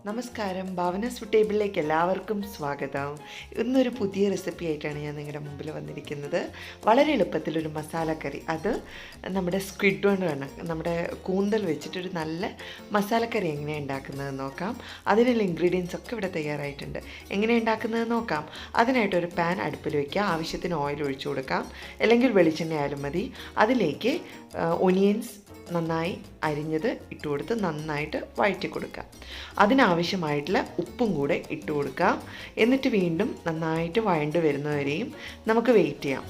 നമസ്കാരം, ഭാവന ടേബിളിലേക്ക് എല്ലാവർക്കും സ്വാഗതം. ഇന്നൊരു പുതിയ റെസിപ്പി ആയിട്ടാണ് ഞാൻ നിങ്ങളുടെ മുമ്പിൽ വന്നിരിക്കുന്നത്. വളരെ എളുപ്പത്തിലൊരു മസാലക്കറി, അത് നമ്മുടെ സ്ക്വിഡ് കൊണ്ടാണ്, നമ്മുടെ കൂന്തൽ വെച്ചിട്ടൊരു നല്ല മസാലക്കറി എങ്ങനെയാണ് ഉണ്ടാക്കുന്നതെന്ന് നോക്കാം. അതിനുള്ള ഇൻഗ്രീഡിയൻസ് ഒക്കെ ഇവിടെ തയ്യാറായിട്ടുണ്ട്. എങ്ങനെ ഉണ്ടാക്കുന്നത് നോക്കാം. അതിനായിട്ടൊരു പാൻ അടുപ്പിൽ വയ്ക്കുക, ആവശ്യത്തിന് ഓയിൽ ഒഴിച്ചു കൊടുക്കാം, അല്ലെങ്കിൽ വെളിച്ചെണ്ണ ആയാലും മതി. അതിലേക്ക് ഒനിയൻസ് നന്നായി അരിഞ്ഞത് ഇട്ട് കൊടുത്ത് നന്നായിട്ട് വഴറ്റി കൊടുക്കാം. അതിനാവശ്യമായിട്ടുള്ള ഉപ്പും കൂടെ ഇട്ട് കൊടുക്കാം. എന്നിട്ട് വീണ്ടും നന്നായിട്ട് വഴണ്ട് വരുന്നവരെയും നമുക്ക് വെയിറ്റ് ചെയ്യാം.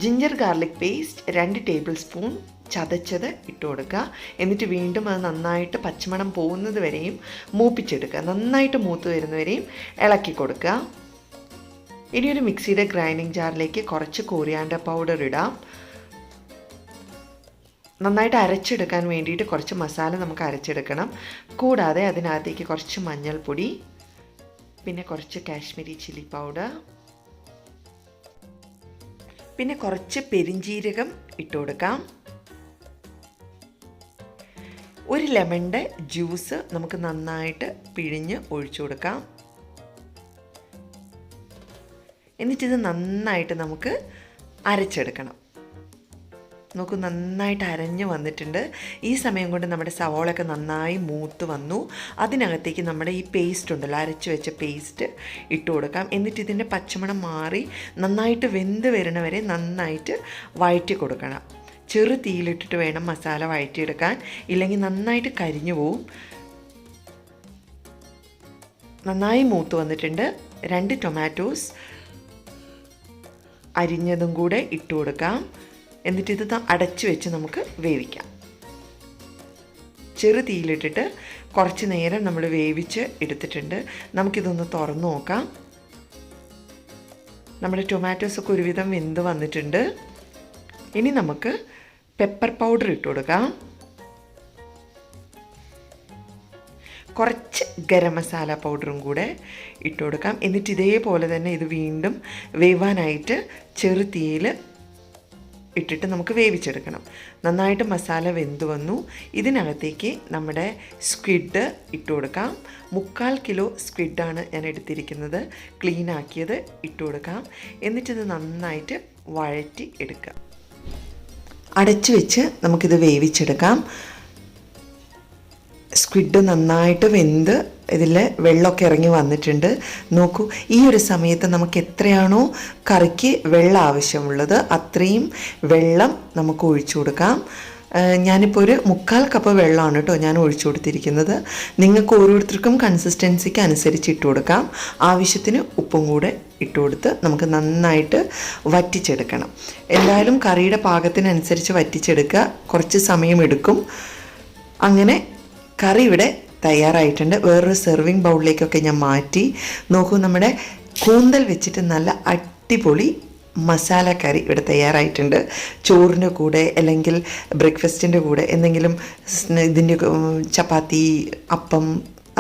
Ginger garlic paste 2 table spoon ചതച്ചത് ഇട്ട് കൊടുക്കുക. എന്നിട്ട് വീണ്ടും അത് നന്നായിട്ട് പച്ചമണം പോകുന്നത് വരെയും മൂപ്പിച്ചെടുക്കുക. നന്നായിട്ട് മൂത്ത് വരുന്നവരെയും ഇളക്കി കൊടുക്കുക. ഇനിയൊരു മിക്സിയുടെ ഗ്രൈൻഡിങ് ജാറിലേക്ക് കുറച്ച് കോറിയാണ്ടർ പൗഡർ ഇടാം. നന്നായിട്ട് അരച്ചെടുക്കാൻ വേണ്ടിയിട്ട് കുറച്ച് മസാല നമുക്ക് അരച്ചെടുക്കണം. കൂടാതെ അതിനകത്തേക്ക് കുറച്ച് മഞ്ഞൾപ്പൊടി, പിന്നെ കുറച്ച് കാശ്മീരി ചില്ലി പൗഡർ, പിന്നെ കുറച്ച് പെരിഞ്ജീരകം ഇട്ട് കൊടുക്കാം. ഒരു ലെമണിൻ്റെ ജ്യൂസ് നമുക്ക് നന്നായിട്ട് പിഴിഞ്ഞ് ഒഴിച്ചു കൊടുക്കാം. എന്നിട്ടിത് നന്നായിട്ട് നമുക്ക് അരച്ചെടുക്കണം. നോക്കൂ, നന്നായിട്ട് അരഞ്ഞ് വന്നിട്ടുണ്ട്. ഈ സമയം കൊണ്ട് നമ്മുടെ സവോളയൊക്കെ നന്നായി മൂത്ത് വന്നു. അതിനകത്തേക്ക് നമ്മുടെ ഈ പേസ്റ്റ് ഉണ്ടല്ലോ, അരച്ച് വെച്ച പേസ്റ്റ് ഇട്ട് കൊടുക്കാം. എന്നിട്ട് ഇതിൻ്റെ പച്ചമണം മാറി നന്നായിട്ട് വെന്ത് വരണവരെ നന്നായിട്ട് വഴറ്റി കൊടുക്കണം. ചെറു തീയിലിട്ടിട്ട് വേണം മസാല വഴറ്റിയെടുക്കാൻ, ഇല്ലെങ്കിൽ നന്നായിട്ട് കരിഞ്ഞു പോവും. നന്നായി മൂത്ത് വന്നിട്ടുണ്ട്. 2 ടൊമാറ്റോസ് അരിഞ്ഞതും കൂടെ ഇട്ട് കൊടുക്കാം. എന്നിട്ടിത് അടച്ചു വെച്ച് നമുക്ക് വേവിക്കാം. ചെറു തീയിലിട്ടിട്ട് കുറച്ച് നേരം നമ്മൾ വേവിച്ച് എടുത്തിട്ടുണ്ട്. നമുക്കിതൊന്ന് തുറന്നു നോക്കാം. നമ്മുടെ ടൊമാറ്റോസൊക്കെ ഒരുവിധം വെന്ത് വന്നിട്ടുണ്ട്. ഇനി നമുക്ക് പെപ്പർ പൗഡർ ഇട്ട് കൊടുക്കാം. കുറച്ച് ഗരം മസാല പൗഡറും കൂടെ ഇട്ട് കൊടുക്കാം. എന്നിട്ട് ഇതേപോലെ തന്നെ ഇത് വീണ്ടും വേവാനായിട്ട് ചെറു തീയിൽ ഇട്ടിട്ട് നമുക്ക് വേവിച്ചെടുക്കണം. നന്നായിട്ട് മസാല വെന്ത് വന്നു. ഇതിനകത്തേക്ക് നമ്മുടെ സ്ക്വിഡ് ഇട്ട് കൊടുക്കാം. 3/4 കിലോ സ്ക്വിഡാണ് ഞാൻ എടുത്തിരിക്കുന്നത്. ക്ലീൻ ആക്കിയത് ഇട്ട് കൊടുക്കാം. എന്നിട്ടിത് നന്നായിട്ട് വഴറ്റി എടുക്കാം. അടച്ചു വെച്ച് നമുക്കിത് വേവിച്ചെടുക്കാം. സ്ക്വിഡ് നന്നായിട്ട് വെന്ത് ഇതിൽ വെള്ളമൊക്കെ ഇറങ്ങി വന്നിട്ടുണ്ട്. നോക്കൂ, ഈ ഒരു സമയത്ത് നമുക്ക് എത്രയാണോ കറിക്ക് വെള്ളം ആവശ്യമുള്ളത് അത്രയും വെള്ളം നമുക്ക് ഒഴിച്ചു കൊടുക്കാം. ഞാനിപ്പോൾ ഒരു 3/4 കപ്പ് വെള്ളമാണ് കേട്ടോ ഞാൻ ഒഴിച്ചു കൊടുത്തിരിക്കുന്നത്. നിങ്ങൾക്ക് ഓരോരുത്തർക്കും കൺസിസ്റ്റൻസിക്ക് അനുസരിച്ച് ഇട്ട് കൊടുക്കാം. ആവശ്യത്തിന് ഉപ്പും കൂടെ ഇട്ട് കൊടുത്ത് നമുക്ക് നന്നായിട്ട് വറ്റിച്ചെടുക്കണം. എന്തായാലും കറിയുടെ പാകത്തിനനുസരിച്ച് വറ്റിച്ചെടുക്കുക. കുറച്ച് സമയമെടുക്കും. അങ്ങനെ കറി ഇവിടെ തയ്യാറായിട്ടുണ്ട്. വേറൊരു സെർവിങ് ബൗളിലേക്കൊക്കെ ഞാൻ മാറ്റി. നോക്കൂ, നമ്മുടെ കൂന്തൽ വെച്ചിട്ട് നല്ല അടിപൊളി മസാല കറി ഇവിടെ തയ്യാറായിട്ടുണ്ട്. ചോറിൻ്റെ കൂടെ അല്ലെങ്കിൽ ബ്രേക്ക്ഫാസ്റ്റിൻ്റെ കൂടെ എന്തെങ്കിലും ഇതിൻ്റെ ചപ്പാത്തി, അപ്പം,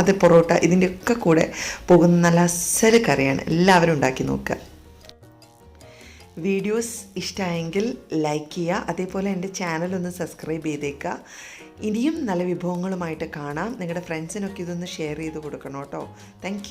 അത് പൊറോട്ട, ഇതിൻ്റെയൊക്കെ കൂടെ പോകുന്ന നല്ല അസല് കറിയാണ്. എല്ലാവരും ഉണ്ടാക്കി നോക്കുക. വീഡിയോസ് ഇഷ്ടമായെങ്കിൽ ലൈക്ക് ചെയ്യുക. അതേപോലെ എൻ്റെ ചാനലൊന്ന് സബ്സ്ക്രൈബ് ചെയ്തേക്കുക. ഇനിയും നല്ല വിഭവങ്ങളുമായിട്ട് കാണാം. നിങ്ങളുടെ ഫ്രണ്ട്സിനൊക്കെ ഇതൊന്ന് ഷെയർ ചെയ്ത് കൊടുക്കണം കേട്ടോ. താങ്ക്